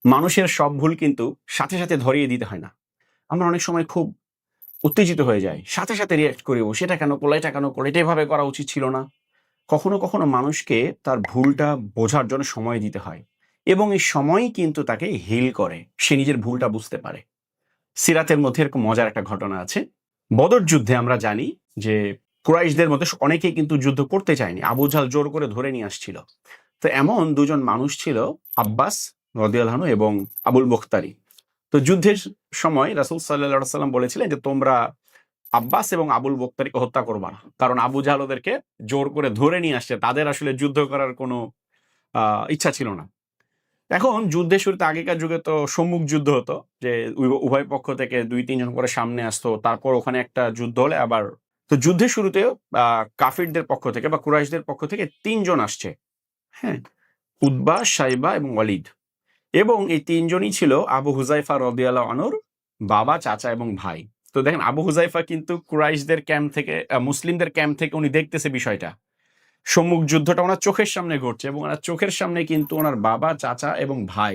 মানুষের সব ভুল কিন্তু সাথে সাথে ধরিয়ে দিতে হয় না। আমরা অনেক সময় খুব উত্তেজিত হয়ে যাই, সাথে সাথে রিয়াক্ট করি, ও সেটা কেন করলো, এটা কেন করলো, এটা এভাবে করা উচিত ছিল না। কখনো কখনো মানুষকে তার ভুলটা বোঝার জন্য সময় দিতে হয়, এবং এই সময়ই কিন্তু তাকে হিল করে, সে নিজের ভুলটা বুঝতে পারে। সিরাতের মধ্যে এরকম মজার একটা ঘটনা আছে। বদর যুদ্ধে আমরা জানি যে কুরাইশদের মধ্যে অনেকেই কিন্তু যুদ্ধ করতে চায়নি, আবু জাহল জোর করে ধরে নিয়ে আসছিল। তো এমন দুজন মানুষ ছিল, আব্বাস রাদিয়াল্লাহু আনহু এবং আবুল বখতারি। তো যুদ্ধের সময় রাসূল সাল্লাল্লাহু আলাইহি ওয়াসাল্লাম বলেছিলেন যে তোমরা আব্বাস এবং আবুল বখতারিকে হত্যা করবা না, কারণ আবু জাহল ওদেরকে জোর করে ধরে নিয়ে আসছে, তাদের আসলে যুদ্ধ করার কোনো ইচ্ছা ছিল না। এখন যুদ্ধের শুরুতে আগেকার যুগে তো সম্মুখ যুদ্ধ হতো, যে উভয় পক্ষ থেকে 2-3 জন করে সামনে আসতো, তারপর ওখানে একটা যুদ্ধ হলে আবার। তো যুদ্ধের শুরুতেও কাফিরদের পক্ষ থেকে বা কুরাইশদের পক্ষ থেকে 3 জন আসছে। হ্যাঁ, উতবা, সাইবা এবং ওয়ালিদ। এবং এই 3 জনই ছিল আবু হুযায়ফা রাদিয়াল্লাহু আনহুর বাবা, চাচা এবং ভাই। তো দেখেন, আবু হুযায়ফা কিন্তু কুরাইশদের ক্যাম্প থেকে, মুসলিমদের ক্যাম্প থেকে উনি দেখতেছে বিষয়টা। সম্মুখ যুদ্ধটা ওনার চোখের সামনে ঘটছে, এবং ওনার চোখের সামনে কিন্তু ওনার বাবা, চাচা এবং ভাই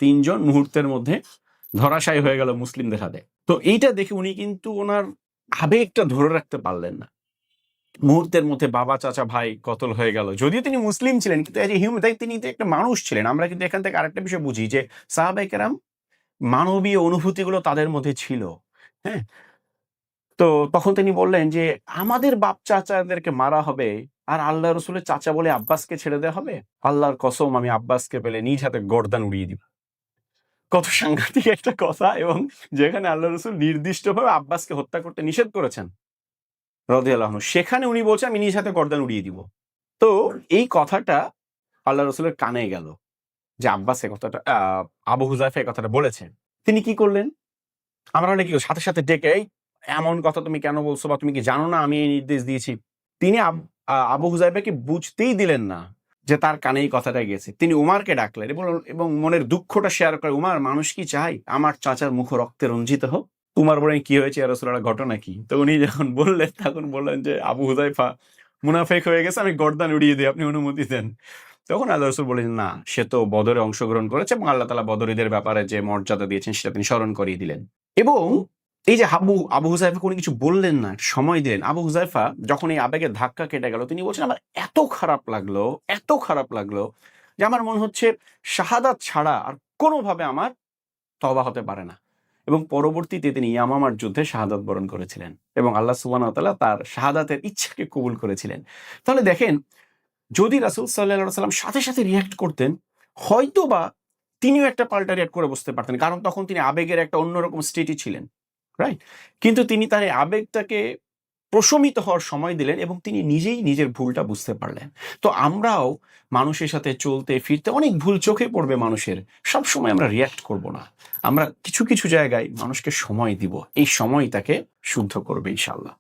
3 জন মুহূর্তের মধ্যে ধরাশায়ী হয়ে গেল মুসলিমদের হাতে। তো এইটা দেখে উনি কিন্তু ওনার আবেগটা ধরে রাখতে পারলেন না। মুহূর্তের মধ্যে বাবা, চাচা, ভাই কতল হয়ে গেল। যদিও তিনি মুসলিম ছিলেন, কিন্তু এজ এ হিউম্যান, তাই তিনি তো একটা মানুষ ছিলেন। আমরা কিন্তু এখান থেকে আরেকটা বিষয় বুঝি যে সাহাবায়ে কেরাম মানবীয় অনুভূতিগুলো তাদের মধ্যে ছিল। হ্যাঁ? তো তখন তিনি বললেন যে, "আমাদের বাপ চাচাদেরকে মারা হবে, আর আল্লাহ রসুলের চাচা বলে আব্বাসকে ছেড়ে দেওয়া হবে? আল্লাহর কসম, আমি আব্বাসকে পেলে নিজ হাতে গর্দান উড়িয়ে দিব।" কত সাংঘাতিক একটা কথা! এবং যেখানে আল্লাহ রসুল নির্দিষ্টভাবে আব্বাসকে হত্যা করতে নিষেধ করেছেন রাদিয়াল্লাহু আনহু, সেখানে উনি বলছেন আমি নিজ হাতে গর্দান উড়িয়ে দিব। তো এই কথাটা আল্লাহ রসুলের কানে গেল যে আব্বাস এ কথাটা, আবু হুযায়ফা এই কথাটা বলেছেন। তিনি কি করলেন? আমরা নাকি সাথে সাথে ডেকে, "এই এমন কথা তুমি কেন বলছো, বা তুমি কি জানো না আমি এই নির্দেশ দিয়েছি?" তিনি আবু হুযায়ফাকে বুঝতেই দিলেন না যে তার কানে এই কথাটা গেছে। তিনি উমারকে ডাকলেন এবং মনের দুঃখটা শেয়ার করে, "উমার, মানুষ কি চায় আমার চাচার মুখ রক্তে রঞ্জিত হোক?" উমার বললেন, "কি হয়েছে ইয়া রাসূলুল্লাহ, ঘটনা কি?" তো উনি যখন বললেন, তখন বললেন যে, "আবু হুযায়ফা মুনাফিক হয়ে গেছে, আমি গর্দান উড়িয়ে দিই, আপনি অনুমতি দেন।" তখন আল্লাহ রাসূল বললেন, "না, সে তো বদরে অংশগ্রহণ করেছে, এবং আল্লাহ তাআলা বদরীদের ব্যাপারে যে মর্যাদা দিয়েছেন সেটা তিনি স্মরণ করিয়ে দিলেন।" এবং এই যে আবু হুযায়ফা কোনো কিছু বললেন না, সময় দিলেন। আবু হুযায়ফা যখন এই আবেগের ধাক্কা কেটে গেল, তিনি বলছেন, "আমার এত খারাপ লাগলো, এত খারাপ লাগলো, যে আমার মনে হচ্ছে শাহাদাত ছাড়া আর কোনোভাবে আমার তওবা হতে পারে না।" এবং পরবর্তীতে তিনি ইয়ামামার যুদ্ধে শাহাদাত বরণ করেছিলেন, এবং আল্লাহ সুবহানাহু ওয়া তাআলা তার শাহাদাতের ইচ্ছাকে কবুল করেছিলেন। তাহলে দেখেন, যদি রাসূল সাল্লাল্লাহু আলাইহি ওয়াসাল্লাম সাথে সাথে রিঅ্যাক্ট করতেন, হয়তোবা তিনিও একটা পাল্টা রিঅ্যাক্ট করে বসতে পারতেন। কারণ তখন তিনি আবেগের একটা অন্যরকম স্টেটে ছিলেন। রাইট? কিন্তু তিনি তার এই আবেগটাকে প্রশমিত হওয়ার সময় দিলেন, এবং তিনি নিজেই নিজের ভুলটা বুঝতে পারলেন। তো আমরাও মানুষের সাথে চলতে ফিরতে অনেক ভুল চোখে পড়বে মানুষের। সবসময় আমরা রিঅ্যাক্ট করব না। আমরা কিছু কিছু জায়গায় মানুষকে সময় দিব। এই সময় তাকে শুদ্ধ করবে ইনশাআল্লাহ।